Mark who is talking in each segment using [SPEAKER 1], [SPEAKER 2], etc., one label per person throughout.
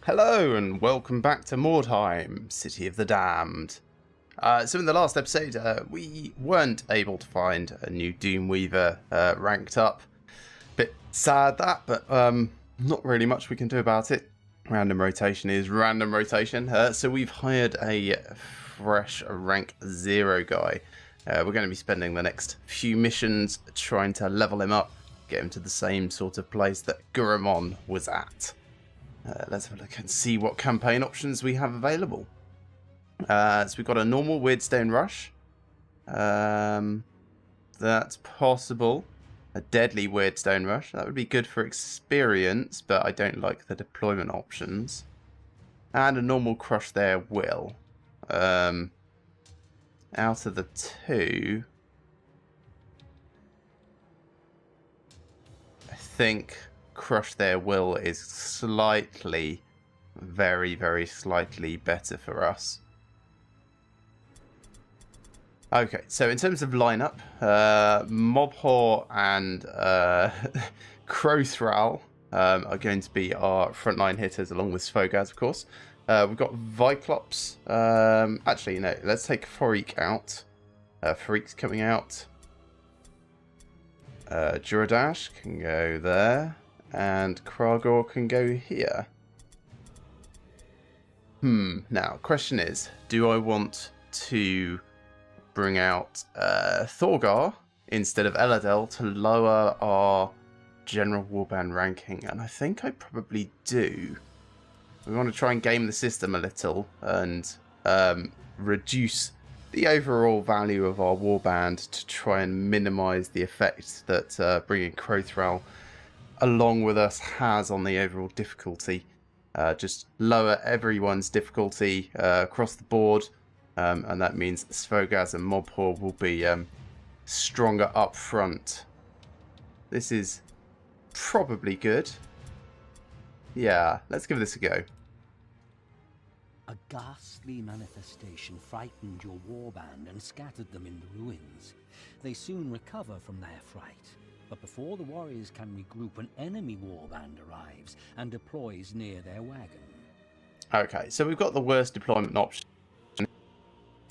[SPEAKER 1] Hello and welcome back to Mordheim, City of the Damned. So in the last episode, we weren't able to find a new Doomweaver ranked up. Bit sad that, but not really much we can do about it. Random rotation is random rotation. So we've hired a fresh rank 0 guy. We're going to be spending the next few missions trying to level him up, get him to the same sort of place that Gurumon was at. Let's have a look and see what campaign options we have available. So we've got a normal Weirdstone Rush. That's possible. A deadly Weirdstone Rush. That would be good for experience, but I don't like the deployment options. And a normal Crush Their Will. Out of the two, I think Crush Their Will is slightly, very, very slightly better for us. Okay, so in terms of lineup, Mobhor and Crowthral are going to be our frontline hitters, along with Svogaz, of course. We've got Viclops. Actually, no, let's take Forik out. Forik's coming out. Duradash can go there. And Kragor can go here. Now, question is, do I want to bring out Thorgar instead of Eladel to lower our general warband ranking? And I think I probably do. We want to try and game the system a little and reduce the overall value of our warband to try and minimise the effect that bringing Crowthral along with us has on the overall difficulty. Just lower everyone's difficulty across the board, and that means Svogaz and Mobhor will be stronger up front. This is probably good. Yeah, let's give this a go.
[SPEAKER 2] A ghastly manifestation frightened your warband and scattered them in the ruins. They soon recover from their fright. But before the warriors can regroup, an enemy warband arrives and deploys near their wagon.
[SPEAKER 1] Okay, so we've got the worst deployment option.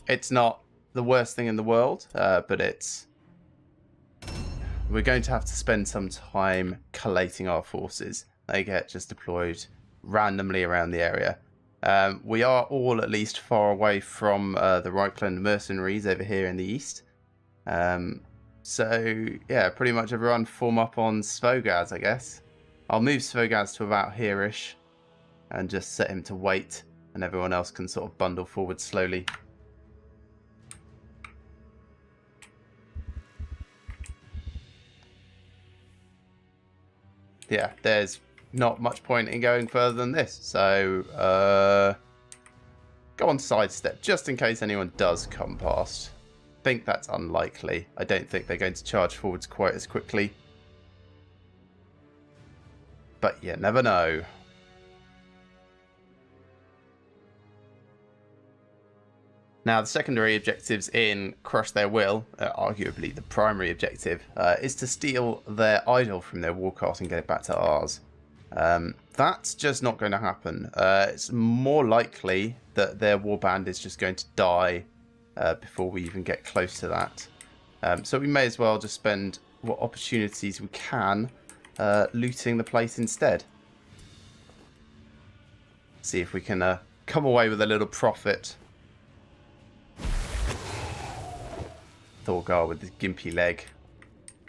[SPEAKER 1] It's not the worst thing in the world, but we're going to have to spend some time collating our forces. They get just deployed randomly around the area. We are all at least far away from the Human Mercenaries over here in the east. So, yeah, pretty much everyone form up on Svogaz, I guess. I'll move Svogaz to about here-ish and just set him to wait, and everyone else can sort of bundle forward slowly. Yeah, there's not much point in going further than this. So, go on sidestep, just in case anyone does come past. I think that's unlikely. I don't think they're going to charge forwards quite as quickly. But you never know. Now, the secondary objectives in Crush Their Will, arguably the primary objective, is to steal their idol from their warcart and get it back to ours. That's just not going to happen. It's more likely that their warband is just going to die before we even get close to that. So we may as well just spend what opportunities we can looting the place instead. See if we can come away with a little profit. Thorgar with his gimpy leg.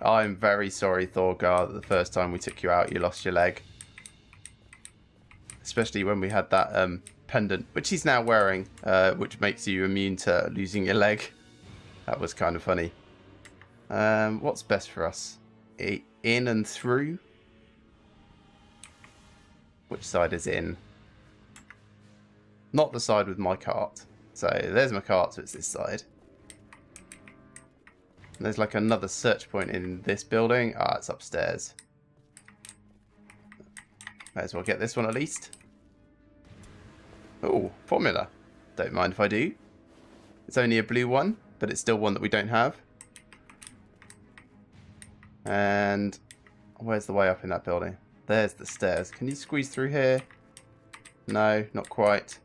[SPEAKER 1] I'm very sorry, Thorgar, that the first time we took you out you lost your leg. Especially when we had that pendant, which he's now wearing, which makes you immune to losing your leg. That was kind of funny. What's best for us? In and through? Which side is in? Not the side with my cart. So there's my cart, so it's this side. And there's like another search point in this building. Ah, it's upstairs. Might as well get this one at least. Oh, formula. Don't mind if I do. It's only a blue one, but it's still one that we don't have. And where's the way up in that building? There's the stairs. Can you squeeze through here? No, not quite.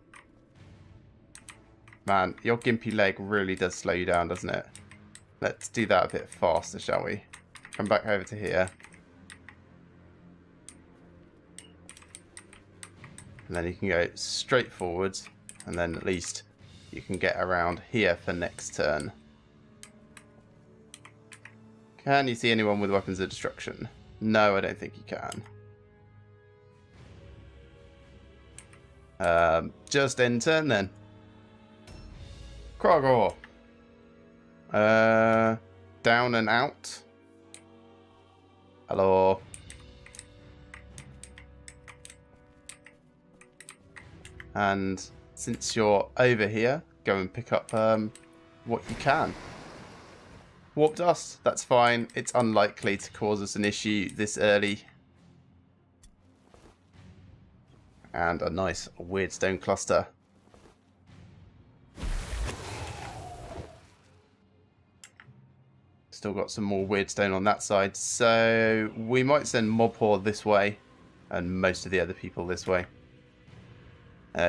[SPEAKER 1] Man, your gimpy leg really does slow you down, doesn't it? Let's do that a bit faster, shall we? Come back over to here. And then you can go straight forwards. And then at least you can get around here for next turn. Can you see anyone with weapons of destruction? No, I don't think you can. Just end turn then. Krogor. Down and out. Hello. And since you're over here, go and pick up what you can. Warp dust, that's fine. It's unlikely to cause us an issue this early. And a nice weird stone cluster. Still got some more weird stone on that side. So we might send Mobhor this way. And most of the other people this way.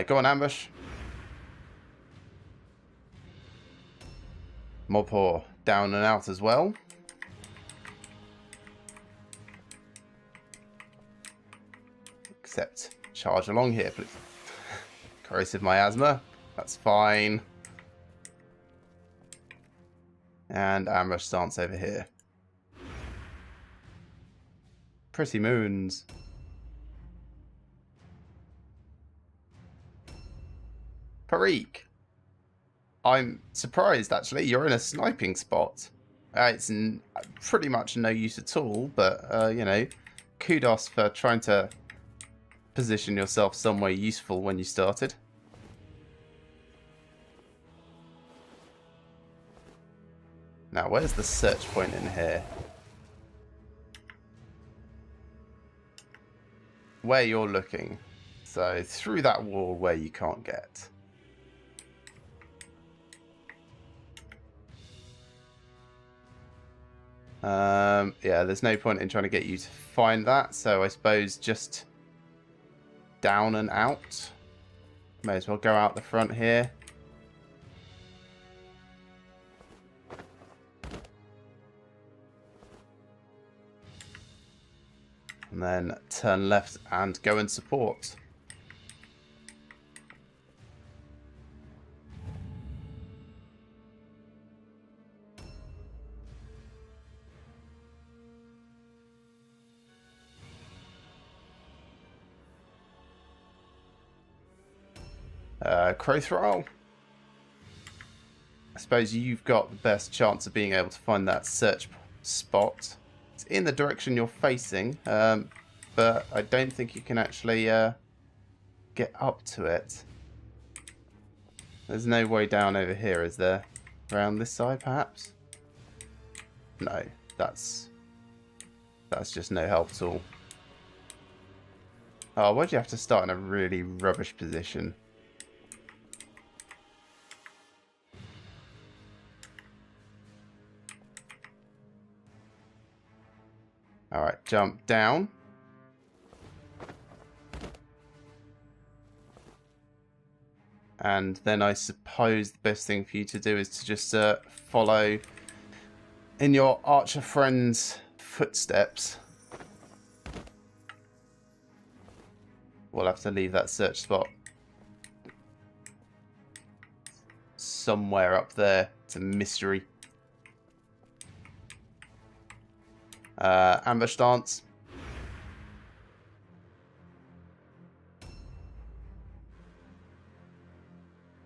[SPEAKER 1] Go on, ambush. Mobhor down and out as well. Except charge along here, please. Corrosive miasma. That's fine. And ambush stance over here. Pretty moons. Parik. I'm surprised, actually. You're in a sniping spot. It's pretty much no use at all, but, you know, kudos for trying to position yourself somewhere useful when you started. Now, where's the search point in here? Where you're looking. So, through that wall where you can't get. Yeah, there's no point in trying to get you to find that, so I suppose just down and out. May as well go out the front here. And then turn left and go and support. Crowthrall. I suppose you've got the best chance of being able to find that search spot. It's in the direction you're facing, but I don't think you can actually get up to it. There's no way down over here, is there? Around this side, perhaps? No, that's just no help at all. Oh, why'd you have to start in a really rubbish position? Alright, jump down. And then I suppose the best thing for you to do is to just follow in your archer friend's footsteps. We'll have to leave that search spot somewhere up there. It's a mystery. Ambush stance.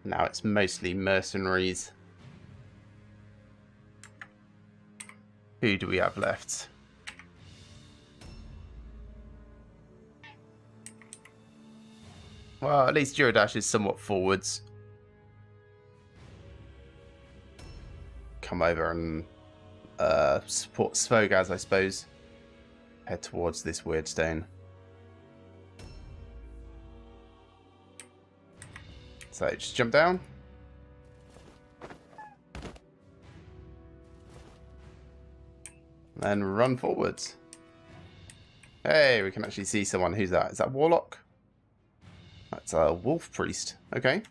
[SPEAKER 1] Now it's mostly mercenaries. Who do we have left? Well, at least Gyrodash is somewhat forwards. Come over and support Svogaz, I suppose. Head towards this weird stone. So just jump down. Then run forwards. Hey, we can actually see someone. Who's that? Is that Warlock? Let's That's a wolf priest. Okay.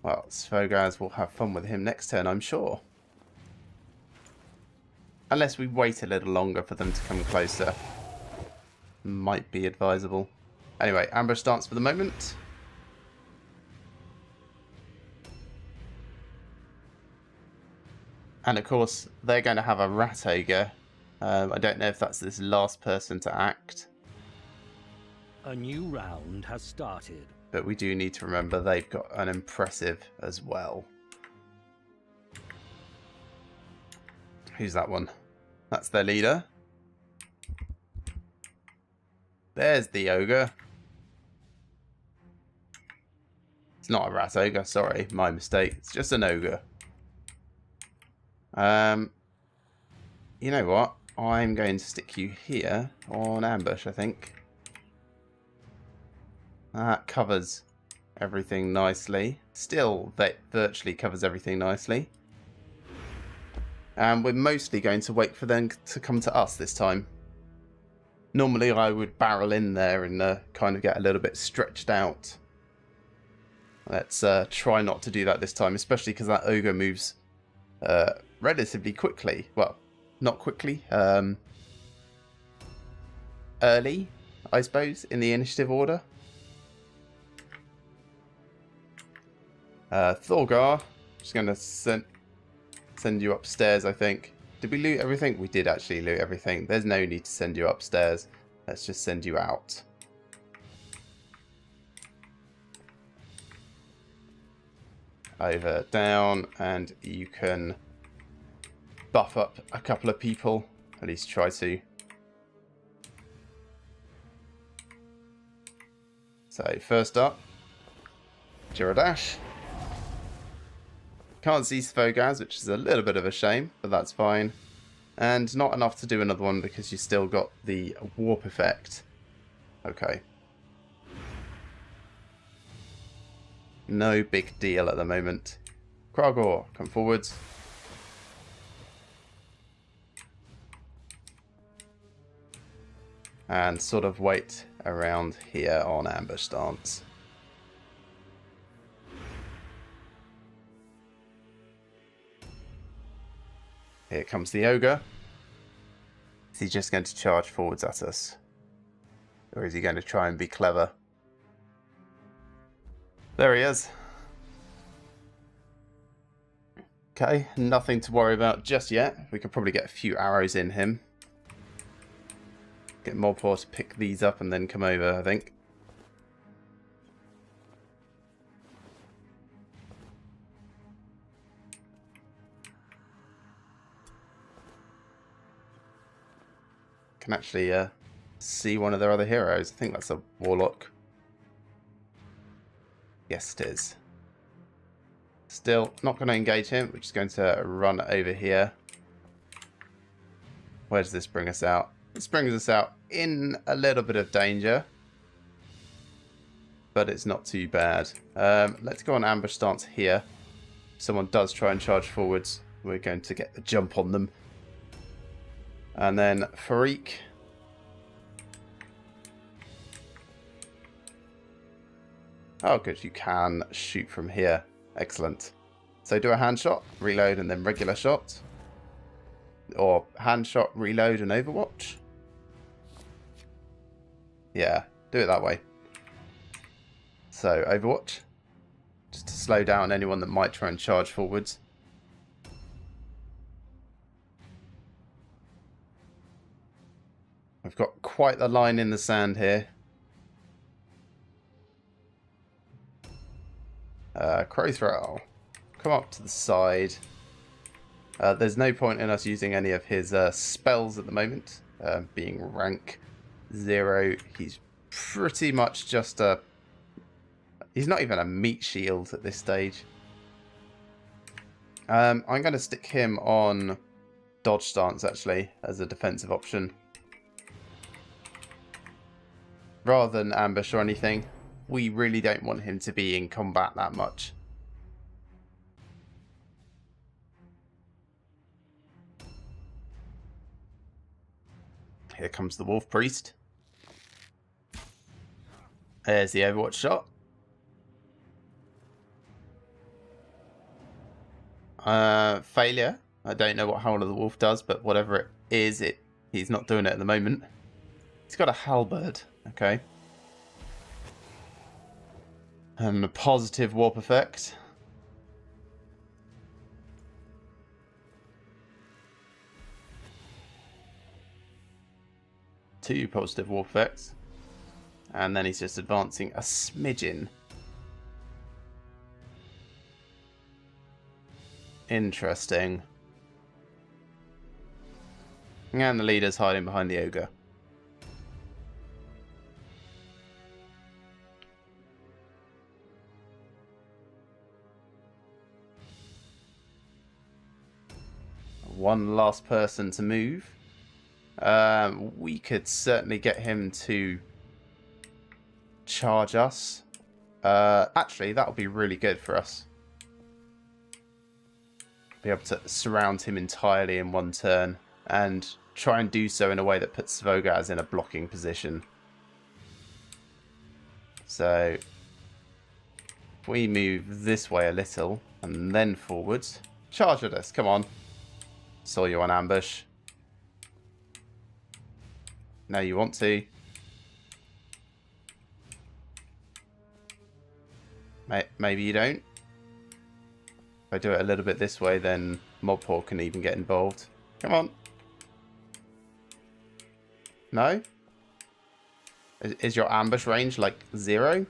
[SPEAKER 1] Well, Svogaz will have fun with him next turn, I'm sure. Unless we wait a little longer for them to come closer. Might be advisable. Anyway, ambush stance for the moment. And of course, they're going to have a rat ogre. I don't know if that's this last person to act.
[SPEAKER 2] A new round has started.
[SPEAKER 1] But we do need to remember they've got an impressive as well. Who's that one? That's their leader. There's the ogre. It's not a rat ogre, sorry, my mistake. It's just an ogre. You know what? I'm going to stick you here on ambush, I think. That covers everything nicely. Still, that virtually covers everything nicely. And we're mostly going to wait for them to come to us this time. Normally I would barrel in there and kind of get a little bit stretched out. Let's try not to do that this time, especially because that ogre moves relatively quickly. Well, not quickly. Early, I suppose, in the initiative order. Thorgar, just going to send you upstairs, I think. Did we loot everything? We did actually loot everything. There's no need to send you upstairs. Let's just send you out. Over, down, and you can buff up a couple of people. At least try to. So, first up, Jiradash. Can't see Svogaz, which is a little bit of a shame, but that's fine. And not enough to do another one because you still got the warp effect. Okay. No big deal at the moment. Kragor, come forwards. And sort of wait around here on ambush stance. Here comes the ogre. Is he just going to charge forwards at us? Or is he going to try and be clever? There he is. Okay, nothing to worry about just yet. We could probably get a few arrows in him. Get Mordheim to pick these up and then come over, I think. Can actually see one of their other heroes. I think that's a warlock. Yes, it is. Still not going to engage him. We're just going to run over here. Where does this bring us out? This brings us out in a little bit of danger. But it's not too bad. Let's go on ambush stance here. If someone does try and charge forwards, we're going to get the jump on them. And then Farik. Oh, good. You can shoot from here. Excellent. So do a hand shot, reload, and then regular shot. Or hand shot, reload, and overwatch. Yeah, do it that way. So overwatch. Just to slow down anyone that might try and charge forwards. We've got quite the line in the sand here. Crowthrow, come up to the side. There's no point in us using any of his spells at the moment. Being rank 0, he's pretty much just a... He's not even a meat shield at this stage. I'm going to stick him on dodge stance, actually, as a defensive option. Rather than ambush or anything. We really don't want him to be in combat that much. Here comes the Wolf Priest. There's the Overwatch shot. Failure. I don't know what Howl of the Wolf does, but whatever it is, he's not doing it at the moment. He's got a halberd. Okay. And a positive warp effect. Two positive warp effects. And then he's just advancing a smidgen. Interesting. And the leader's hiding behind the ogre. One last person to move. We could certainly get him to charge us. Actually, that would be really good for us. Be able to surround him entirely in one turn and try and do so in a way that puts Svogaz in a blocking position. So if we move this way a little and then forwards, charge at us, come on. Saw you on ambush. Now you want to. Maybe you don't. If I do it a little bit this way, then Mobhor can even get involved. Come on. No? Is your ambush range like 0?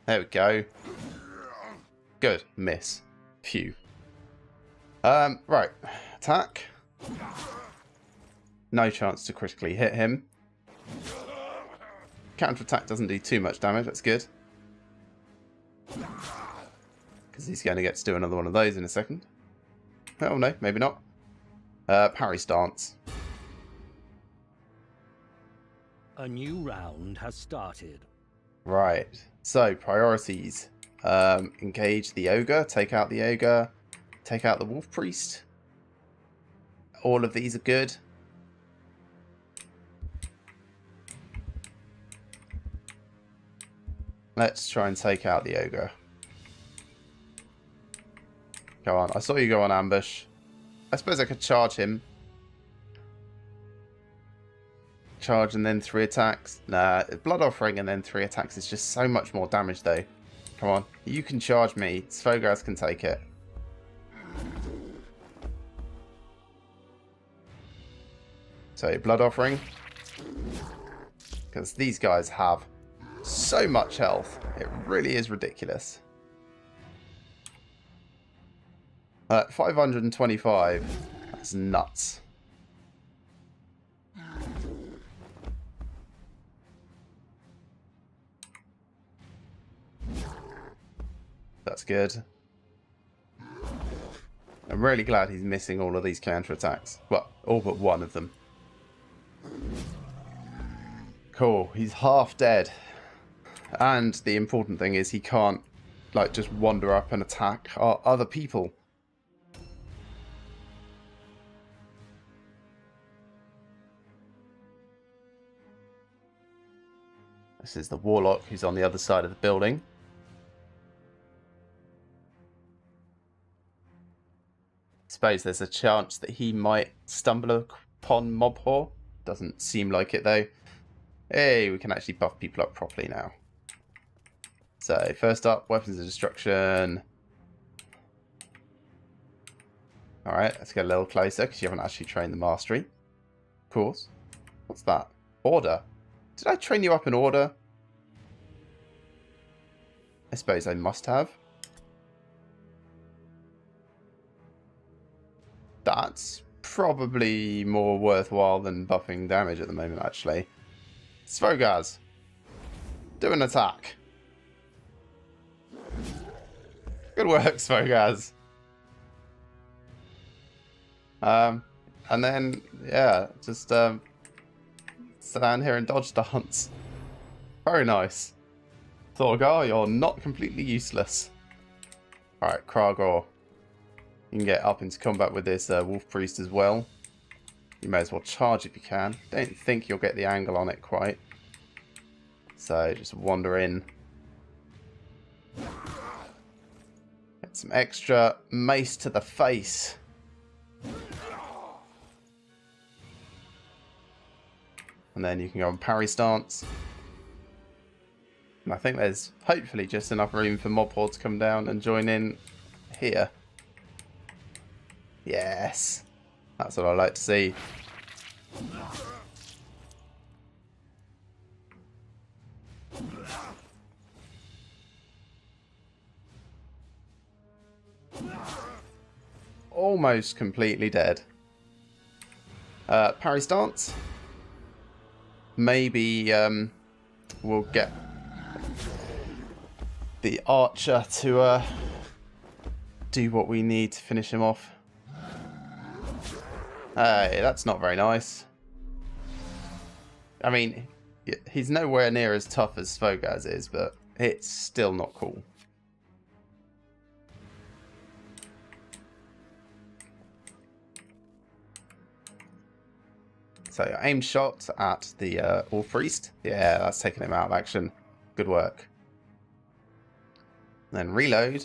[SPEAKER 1] There we go. Good. Miss. Phew. Right. Attack. No chance to critically hit him. Counter-attack doesn't do too much damage. That's good. Because he's going to get to do another one of those in a second. Oh, no. Maybe not. Parry stance.
[SPEAKER 2] A new round has started.
[SPEAKER 1] Right. So, priorities. Engage the ogre. Take out the ogre. Take out the wolf priest. All of these are good. Let's try and take out the ogre. Go on. I saw you go on ambush. I suppose I could charge him. Charge and then 3 attacks. Nah, Blood Offering and then 3 attacks is just so much more damage though. Come on. You can charge me. Svogaz can take it. So, Blood Offering. Because these guys have so much health. It really is ridiculous. 525. That's nuts. That's good. I'm really glad he's missing all of these counterattacks. Well, all but one of them. Cool. He's half dead. And the important thing is he can't, like, just wander up and attack other people. This is the warlock who's on the other side of the building. I suppose there's a chance that he might stumble upon Mobhor. Doesn't seem like it though. Hey, we can actually buff people up properly now. So, first up, weapons of destruction. Alright, let's get a little closer because you haven't actually trained the mastery. Of course. What's that? Order. Did I train you up in order? I suppose I must have. That's probably more worthwhile than buffing damage at the moment, actually. Svogaz. Do an attack. Good work, Svogaz. And then, yeah, just stand here and dodge dance. Very nice. Thorgar, you're not completely useless. Alright, Kragor. You can get up into combat with this Wolf Priest as well. You may as well charge if you can. Don't think you'll get the angle on it quite. So just wander in. Get some extra mace to the face. And then you can go on parry stance. And I think there's hopefully just enough room for mob horde to come down and join in here. Yes. That's what I like to see. Almost completely dead. Parry stance. Maybe we'll get the archer to do what we need to finish him off. Hey, that's not very nice. I mean, he's nowhere near as tough as Svogaz is, but it's still not cool. So aim shot at the All Priest. Yeah, that's taking him out of action. Good work. Then reload.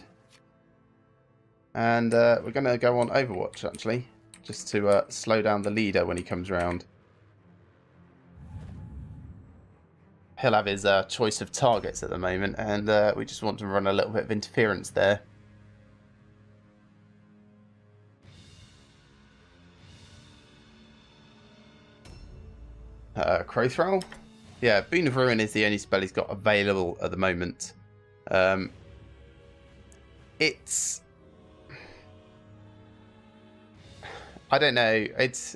[SPEAKER 1] And we're going to go on Overwatch, actually. Just to slow down the leader when he comes round. He'll have his choice of targets at the moment, and we just want to run a little bit of interference there. Crowthrall? Yeah, Boon of Ruin is the only spell he's got available at the moment. It's... I don't know. It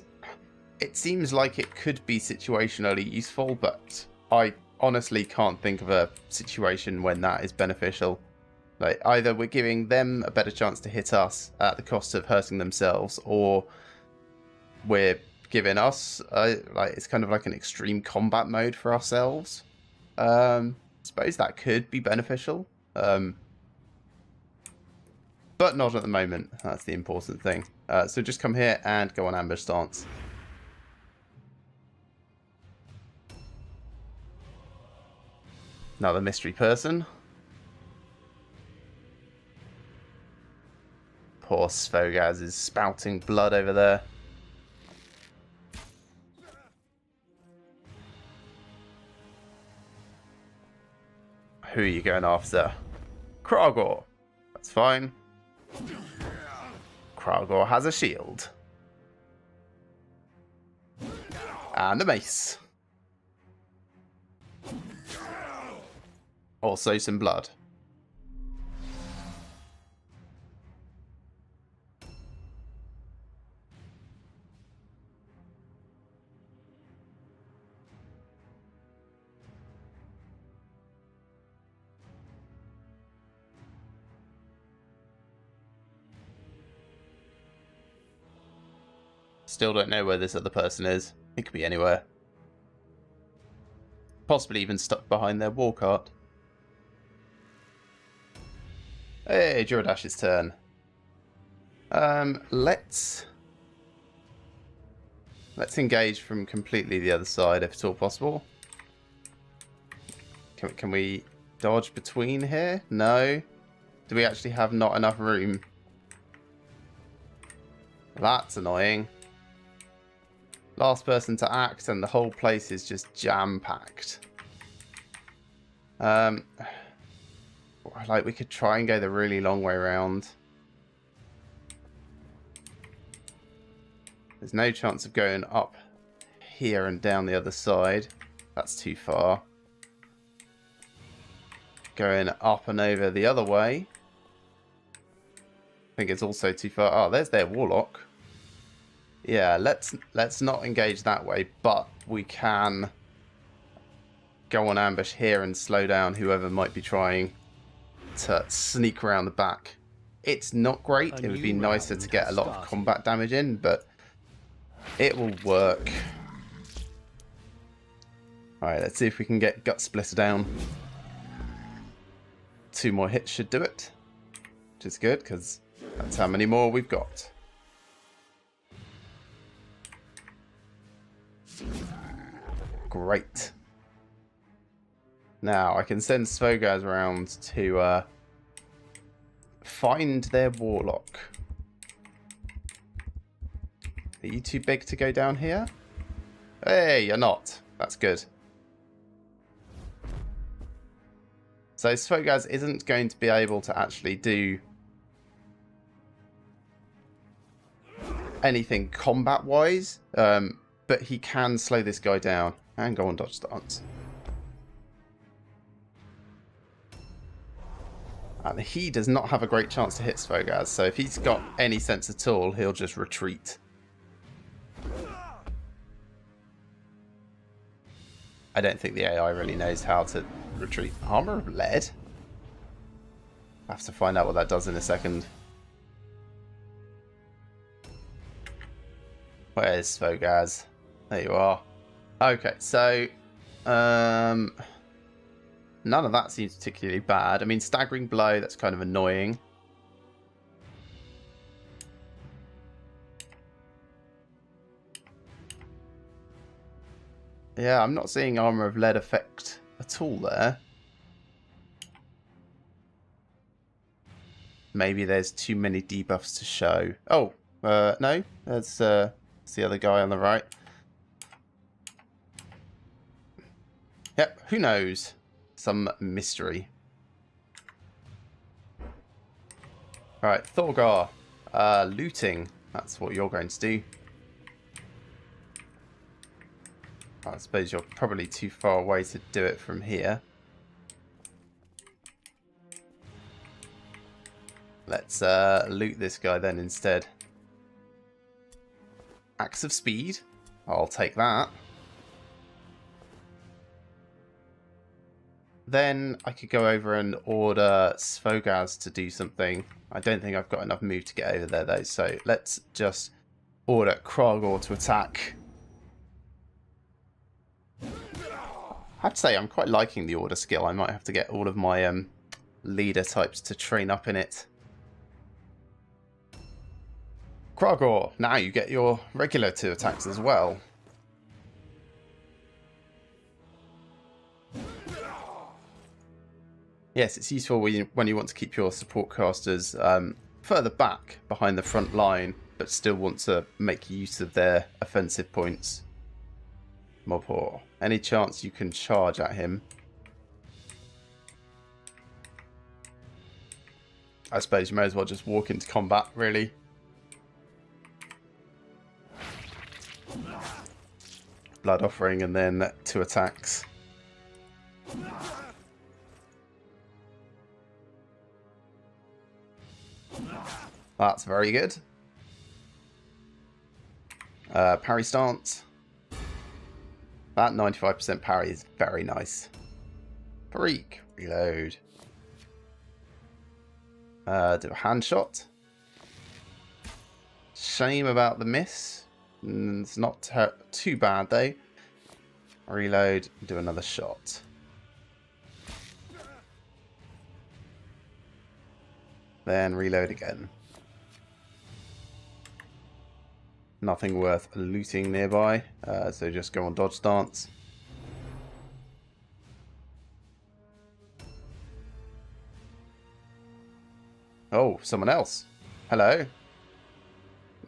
[SPEAKER 1] seems like it could be situationally useful, but I honestly can't think of a situation when that is beneficial. Like, either we're giving them a better chance to hit us at the cost of hurting themselves, or we're giving us like, it's kind of like an extreme combat mode for ourselves. Suppose that could be beneficial, but not at the moment. That's the important thing. So just come here and go on ambush stance. Another mystery person. Poor Svogaz is spouting blood over there. Who are you going after? Kragor. That's fine. Kragor has a shield. And a mace. Also some blood. Still don't know where this other person is. It could be anywhere. Possibly even stuck behind their war cart. Hey, Juradash's turn. Let's engage from completely the other side, if at all possible. Can we dodge between here? No. Do we actually have not enough room? That's annoying. Last person to act, and the whole place is just jam-packed. Like, we could try and go the really long way around. There's no chance of going up here and down the other side. That's too far. Going up and over the other way. I think it's also too far. Oh, there's their warlock. Yeah, let's not engage that way, but we can go on ambush here and slow down whoever might be trying to sneak around the back. It's not great. It would be nicer to get a lot of combat damage in, but it will work. Alright, let's see if we can get Gut Splitter down. 2 more hits should do it, which is good, because that's how many more we've got. Great. Now, I can send Svogaz around to find their warlock. Are you too big to go down here? Hey, you're not. That's good. So Svogaz isn't going to be able to actually do anything combat-wise, but he can slow this guy down and go on dodge stance. And he does not have a great chance to hit Svogaz, so if he's got any sense at all, he'll just retreat. I don't think the AI really knows how to retreat. Armor of lead? I'll have to find out what that does in a second. Where's Svogaz? There you are. Okay, so none of that seems particularly bad. I mean, staggering blow, that's kind of annoying. Yeah, I'm not seeing armor of lead effect at all there. Maybe there's too many debuffs to show. Oh, no, that's the other guy on the right. Yep, who knows? Some mystery. Alright, Thorgar. Looting. That's what you're going to do. I suppose you're probably too far away to do it from here. Let's loot this guy then instead. Axe of Speed. I'll take that. Then I could go over and order Svogaz to do something. I don't think I've got enough move to get over there though, so let's just order Kragor to attack. I have to say, I'm quite liking the order skill. I might have to get all of my leader types to train up in it. Kragor, now you get your regular 2 attacks as well. Yes, it's useful when you want to keep your support casters further back behind the front line, but still want to make use of their offensive points. Mobhor, any chance you can charge at him? I suppose you may as well just walk into combat, really. Blood offering and then 2 attacks. That's very good. Parry stance. That 95% parry is very nice. Freak. Reload. Do a hand shot. Shame about the miss. It's not too bad though. Reload. Do another shot. Then reload again. Nothing worth looting nearby, so just go on dodge stance. Oh, someone else. Hello.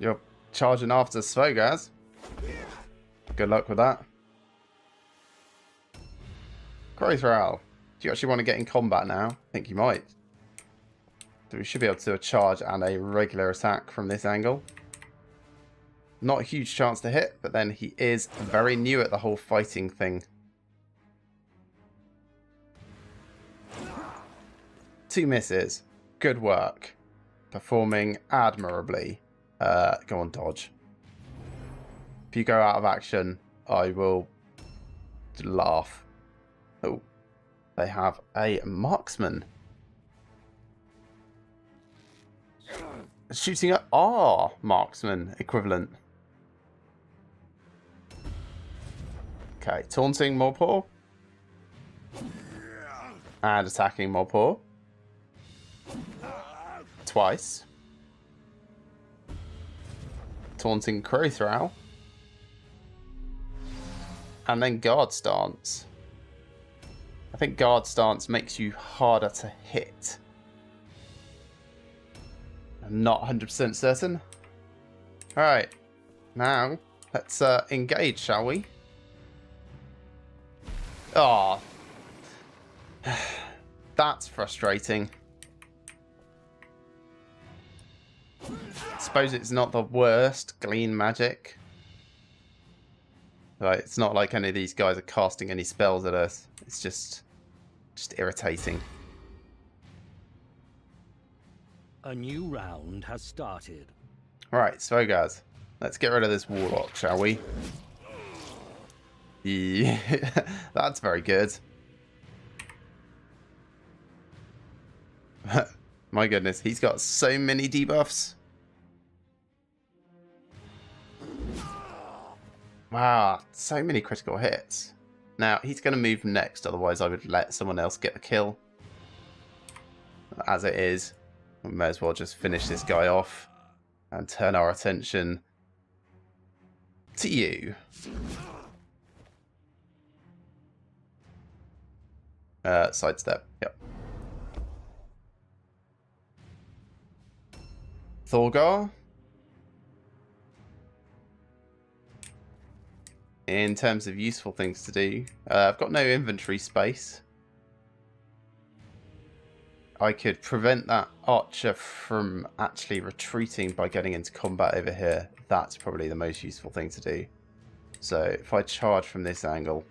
[SPEAKER 1] You're charging after Svogaz. Good luck with that. Crothral, do you actually want to get in combat now? I think you might. So we should be able to do a charge and a regular attack from this angle. Not a huge chance to hit, but then he is very new at the whole fighting thing. 2 misses. Good work. Performing admirably. Go on, dodge. If you go out of action, I will laugh. Oh, they have a marksman. Shooting at our marksman equivalent. Okay, taunting Mordheim. And attacking Mordheim. Twice. Taunting Crothral. And then guard stance. I think guard stance makes you harder to hit. I'm not 100% certain. Alright, now let's engage, shall we? Oh, that's frustrating. Suppose it's not the worst glean magic. Right, it's not like any of these guys are casting any spells at us. It's just irritating.
[SPEAKER 2] A new round has started.
[SPEAKER 1] Right, so guys, let's get rid of this warlock, shall we? Yeah, that's very good. My goodness, he's got so many debuffs. Wow, so many critical hits. Now, he's going to move next, otherwise I would let someone else get the kill. As it is, we may as well just finish this guy off and turn our attention to you. Sidestep, yep. Thorgar. In terms of useful things to do, I've got no inventory space. I could prevent that archer from actually retreating by getting into combat over here. That's probably the most useful thing to do. So if I charge from this angle.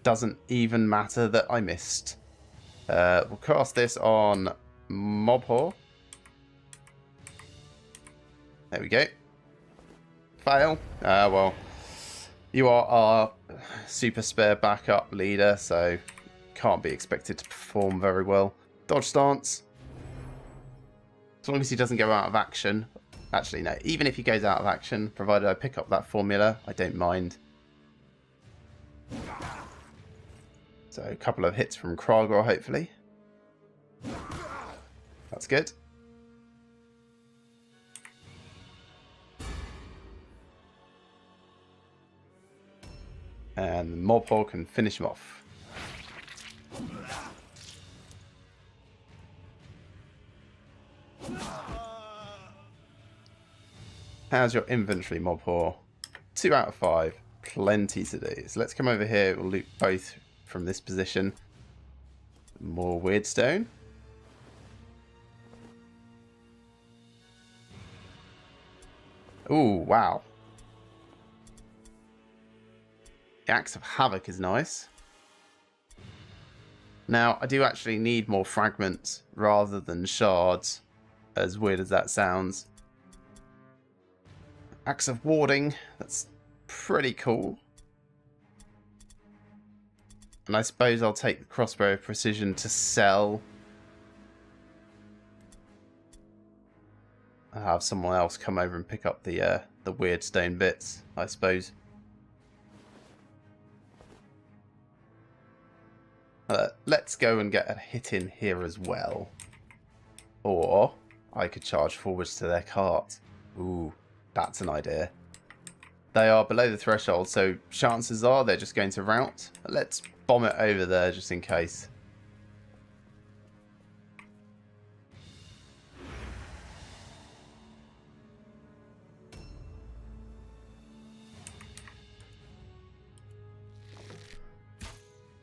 [SPEAKER 1] Doesn't even matter that I missed. We'll cast this on Mobhor. There we go. Fail. Well, you are our super spare backup leader, so can't be expected to perform very well. Dodge stance. As long as he doesn't go out of action. Actually, no. Even if he goes out of action, provided I pick up that formula, I don't mind. So a couple of hits from Kragor, hopefully. That's good. And Mobhor can finish him off. How's your inventory, Mobhor? 2 out of 5. Plenty to do. So let's come over here. We'll loot both from this position. More Weirdstone. Ooh, wow. Axe of Havoc is nice. Now, I do actually need more fragments rather than shards, as weird as that sounds. Axe of Warding, that's pretty cool. And I suppose I'll take the Crossbow of Precision to sell. I'll have someone else come over and pick up the weird stone bits, I suppose. Let's go and get a hit in here as well. Or I could charge forwards to their cart. Ooh, that's an idea. They are below the threshold, so chances are they're just going to rout. Let's bomb it over there just in case.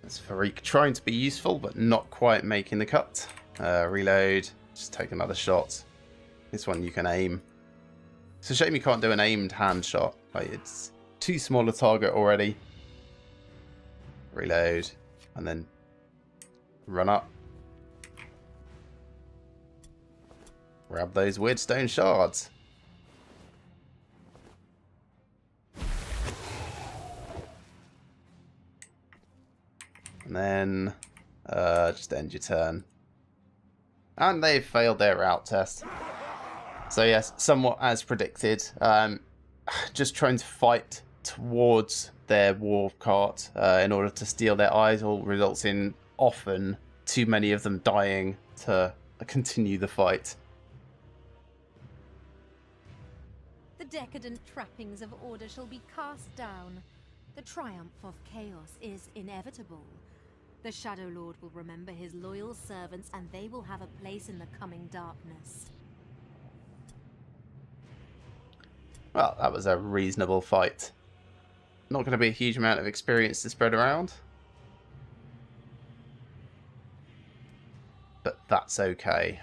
[SPEAKER 1] That's Farik trying to be useful, but not quite making the cut. Reload. Just take another shot. This one you can aim. It's a shame you can't do an aimed hand shot. Like, it's too small a target already. Reload. And then run up. Grab those weird stone shards. And then just end your turn. And they've failed their route test. So yes, somewhat as predicted. Just trying to fight towards their war cart in order to steal their eyes all results in often too many of them dying to continue the fight.
[SPEAKER 3] The decadent trappings of order shall be cast down. The triumph of chaos is inevitable. The Shadow Lord will remember his loyal servants, and they will have a place in the coming darkness.
[SPEAKER 1] Well, that was a reasonable fight. Not going to be a huge amount of experience to spread around. But that's okay.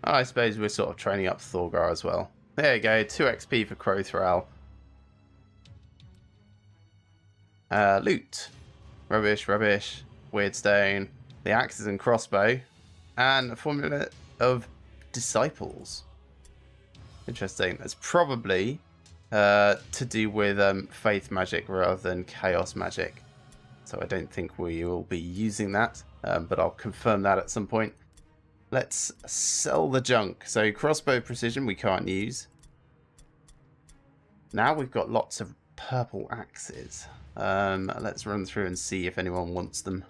[SPEAKER 1] I suppose we're sort of training up Thorgar as well. There you go, 2 XP for Crowthrall. Loot. Rubbish, rubbish. Weird stone. The axes and crossbow. And a formula of disciples. Interesting. That's probably to do with faith magic rather than chaos magic. So I don't think we will be using that. But I'll confirm that at some point. Let's sell the junk. So crossbow precision we can't use. Now we've got lots of purple axes. Let's run through and see if anyone wants them.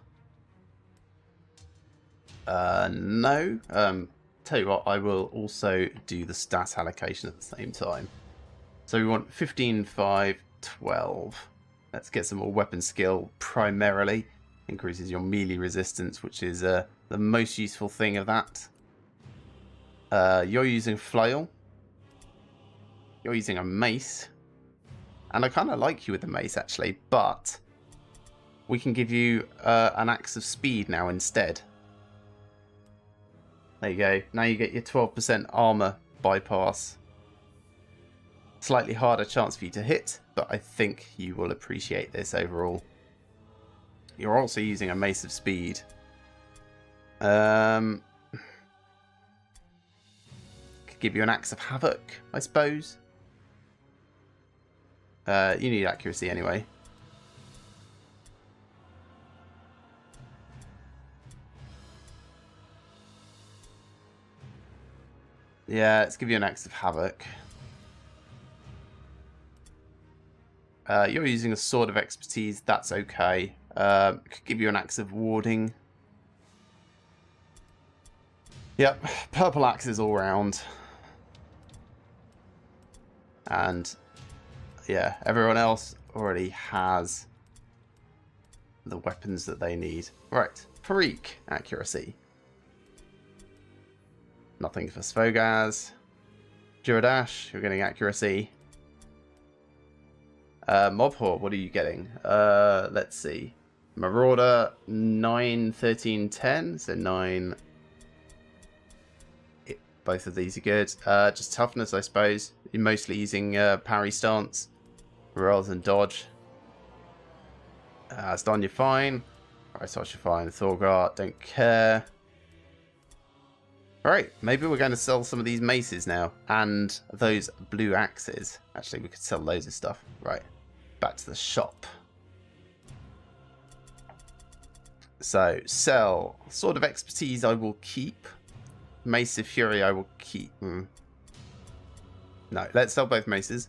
[SPEAKER 1] No. Tell you what, I will also do the stat allocation at the same time. So we want 15, 5, 12. Let's get some more weapon skill primarily. Increases your melee resistance, which is the most useful thing of that. You're using flail. You're using a mace. And I kind of like you with the mace, actually. But we can give you an axe of speed now instead. There you go. Now you get your 12% armor bypass. Slightly harder chance for you to hit, but I think you will appreciate this overall. You're also using a mace of speed. Could give you an axe of havoc, I suppose. You need accuracy anyway. Yeah, let's give you an axe of havoc. You're using a sword of expertise. That's okay. Could give you an axe of warding. Yep, purple axes all round. And yeah, everyone else already has the weapons that they need. Right, Farik, accuracy. Nothing for Svogaz. Jiradash, you're getting accuracy. Mobhor, what are you getting? Let's see. Marauder, 9, 13, 10. So 9. Both of these are good. Just toughness, I suppose. You're mostly using parry stance rather than dodge. Stun, you're fine. Alright, so you're fine. Thorgar, don't care. Alright, maybe we're going to sell some of these maces now. And those blue axes. Actually, we could sell loads of stuff. Right, back to the shop. So, sell. Sword of Expertise I will keep. Mace of Fury I will keep. No, let's sell both maces.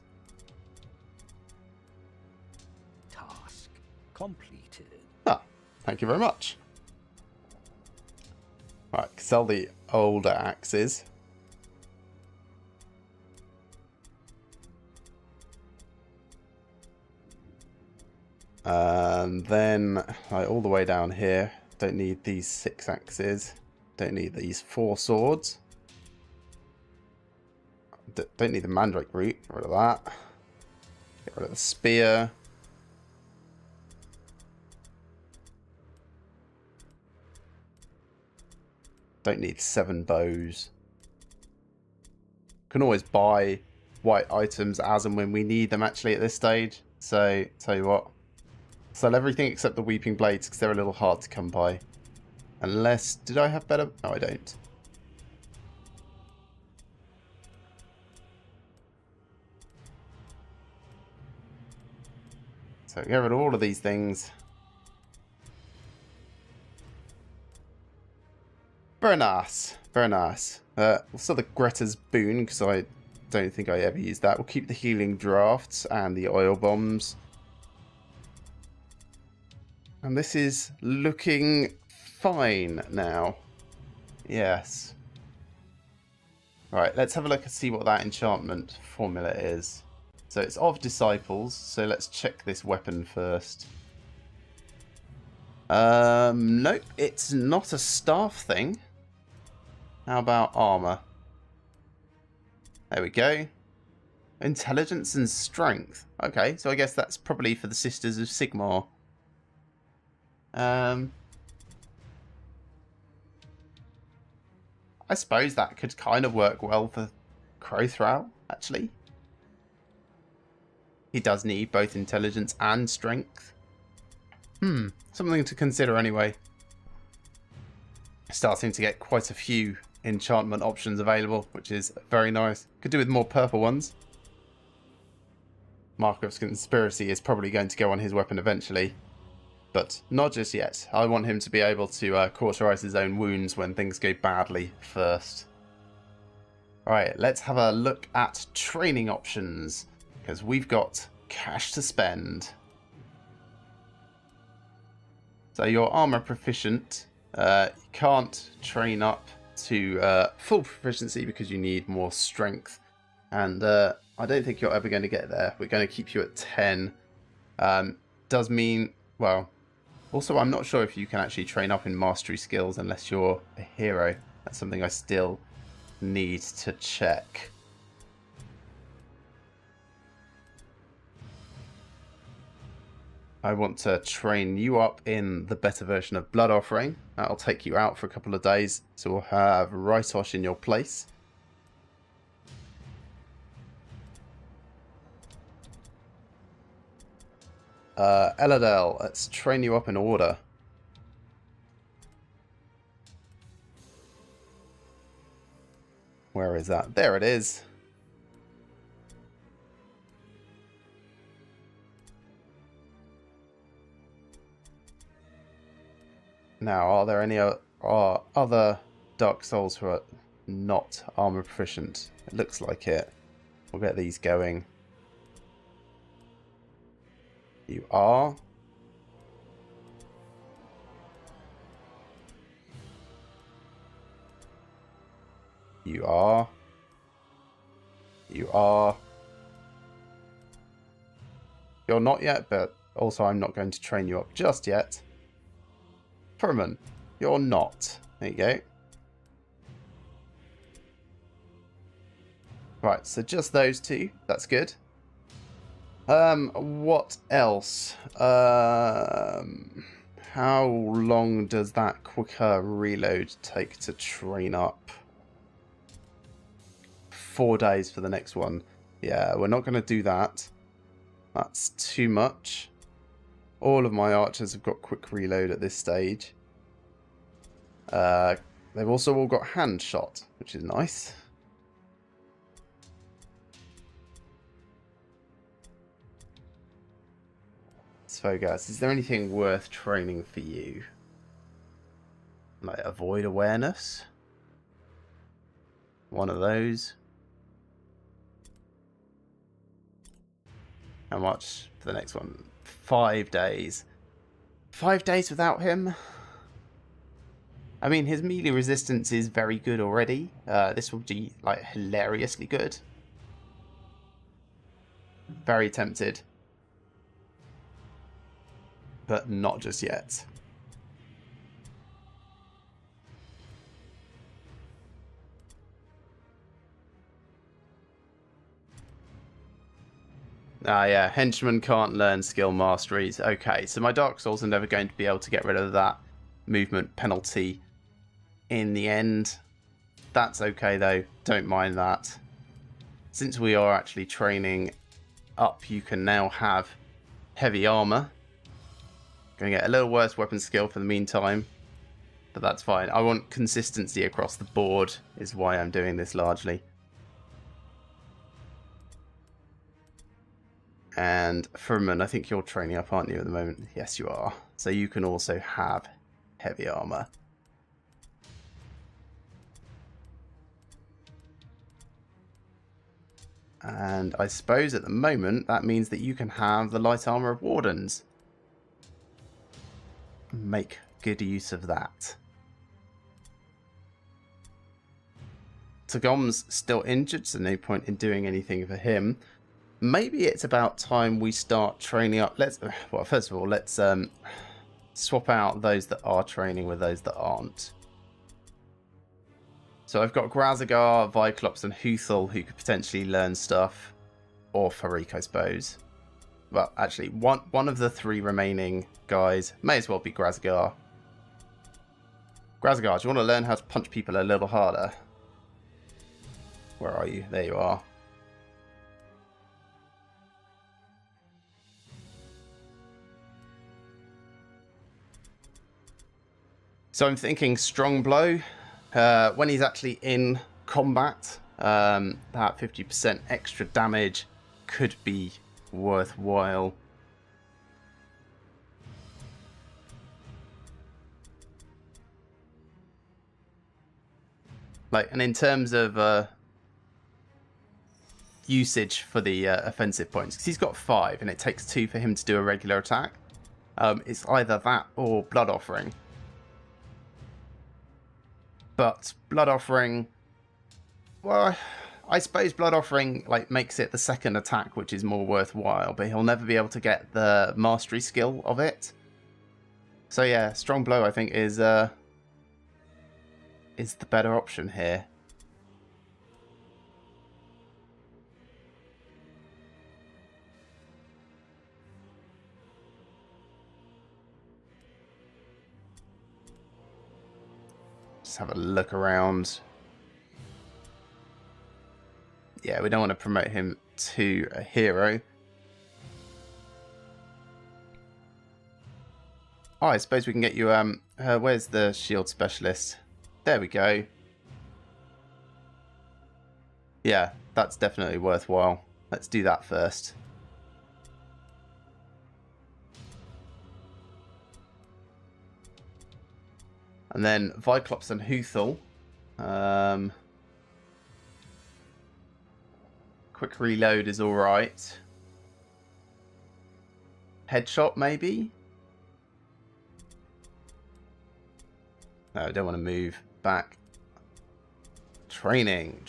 [SPEAKER 2] Task completed.
[SPEAKER 1] Ah, thank you very much. Right, sell the older axes. And then all the way down here, don't need these 6 axes. Don't need these 4 swords. Don't need the Mandrake root. Get rid of that. Get rid of the spear. Don't need 7 bows. Can always buy white items as and when we need them actually at this stage. So, tell you what. Sell everything except the Weeping Blades because they're a little hard to come by. Unless, did I have better? No, I don't. So get rid of all of these things. Very nice. Very nice. We'll sell the Greta's Boon because I don't think I ever used that. We'll keep the healing drafts and the oil bombs. And this is looking fine now. Yes. Right, let's have a look and see what that enchantment formula is. So it's of disciples, so let's check this weapon first. Nope, it's not a staff thing. How about armor? There we go. Intelligence and strength. Okay, so I guess that's probably for the Sisters of Sigmar. I suppose that could kind of work well for Crowthral, actually. He does need both intelligence and strength. Something to consider anyway. Starting to get quite a few enchantment options available, which is very nice. Could do with more purple ones. Mark of Conspiracy is probably going to go on his weapon eventually, but not just yet. I want him to be able to cauterize his own wounds when things go badly first. Alright, let's have a look at training options, because we've got cash to spend. So your armor proficient, you can't train up to full proficiency because you need more strength, and I don't think you're ever going to get there. We're going to keep you at 10. Does mean, well, also I'm not sure if you can actually train up in mastery skills unless you're a hero. That's something I still need to check. I want to train you up in the better version of Blood Offering. That'll take you out for a couple of days, so we'll have Rytosh in your place. Eladel, let's train you up in Order. Where is that? There it is. Now, are there any other Dark Souls who are not armor proficient? It looks like it. We'll get these going. You are. You are. You are. You're not yet, but also I'm not going to train you up just yet. Furman, you're not. There you go. Right, so just those two. That's good. What else? How long does that quicker reload take to train up? 4 days for the next one. Yeah, we're not going to do that. That's too much. All of my archers have got quick reload at this stage. They've also all got hand shot, which is nice. So guys, is there anything worth training for you? Like avoid awareness? One of those. How much for the next one? 5 days. 5 days without him? I mean, his melee resistance is very good already. This will be, like, hilariously good. Very tempted. But not just yet. Ah, yeah, henchmen can't learn skill masteries. Okay, so my Dark Souls are never going to be able to get rid of that movement penalty in the end. That's okay, though. Don't mind that. Since we are actually training up, you can now have heavy armor. Going to get a little worse weapon skill for the meantime, but that's fine. I want consistency across the board, is why I'm doing this largely. And Furman, I think you're training up, aren't you, at the moment? Yes, you are. So you can also have heavy armor. And I suppose at the moment that means that you can have the light armor of Wardens. Make good use of that. Tagom's still injured, so no point in doing anything for him. Maybe it's about time we start training up. Well, first of all, let's swap out those that are training with those that aren't. So I've got Grazagar, Viclops, and Huthel who could potentially learn stuff. Or Farik, I suppose. Well, actually, one of the 3 remaining guys may as well be Grazagar. Grazagar, do you want to learn how to punch people a little harder? Where are you? There you are. So I'm thinking strong blow. When he's actually in combat, that 50% extra damage could be worthwhile. And in terms of usage for the offensive points, because he's got 5 and it takes 2 for him to do a regular attack, it's either that or Blood Offering. But Blood Offering, well, I suppose Blood Offering makes it the second attack, which is more worthwhile, but he'll never be able to get the mastery skill of it. So yeah, Strong Blow I think is the better option here. Just have a look around. Yeah, we don't want to promote him to a hero. Oh, I suppose we can get you, where's the shield specialist? There we go. Yeah, that's definitely worthwhile. Let's do that first. And then Viclops and Huthel. Quick reload is alright. Headshot maybe? No, I don't want to move back. Training.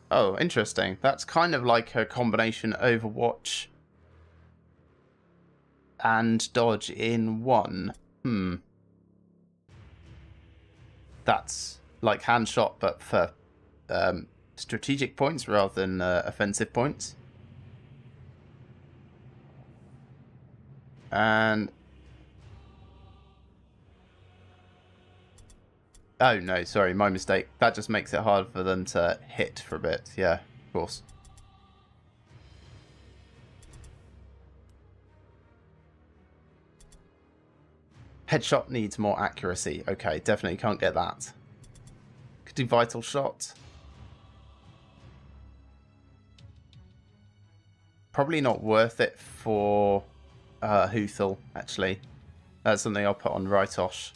[SPEAKER 1] Oh, interesting. That's kind of like a combination Overwatch and dodge in one. That's like handshot, but for strategic points rather than offensive points. And oh no, sorry, my mistake. That just makes it hard for them to hit for a bit. Yeah, of course. Headshot needs more accuracy. Okay, definitely can't get that. Could do vital shot. Probably not worth it for Huthel, actually. That's something I'll put on Rytosh.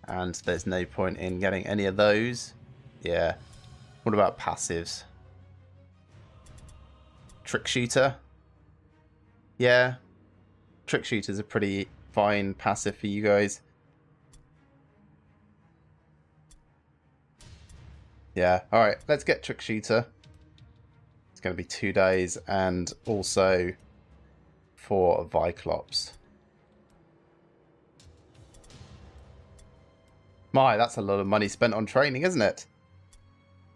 [SPEAKER 1] And there's no point in getting any of those. Yeah. What about passives? Trick Shooter. Yeah. Trick Shooter's a pretty fine passive for you guys. Yeah. Alright, let's get Trick Shooter. It's going to be 2 days and also 4 Viclops. My, that's a lot of money spent on training, isn't it?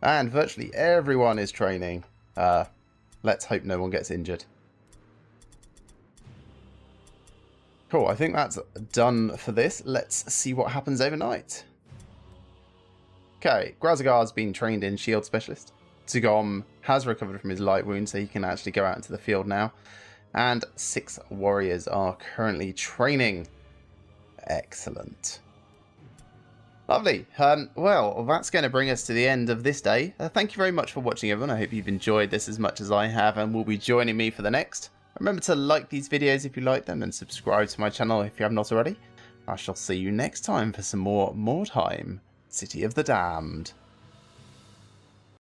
[SPEAKER 1] And virtually everyone is training. Let's hope no one gets injured. Cool, I think that's done for this. Let's see what happens overnight. Okay, Grazagar's been trained in Shield Specialist. Tagom has recovered from his light wound, so he can actually go out into the field now. And 6 warriors are currently training. Excellent. Lovely. Well, that's going to bring us to the end of this day. Thank you very much for watching, everyone. I hope you've enjoyed this as much as I have and will be joining me for the next. Remember to like these videos if you like them and subscribe to my channel if you have not already. I shall see you next time for some more Mordheim, City of the Damned.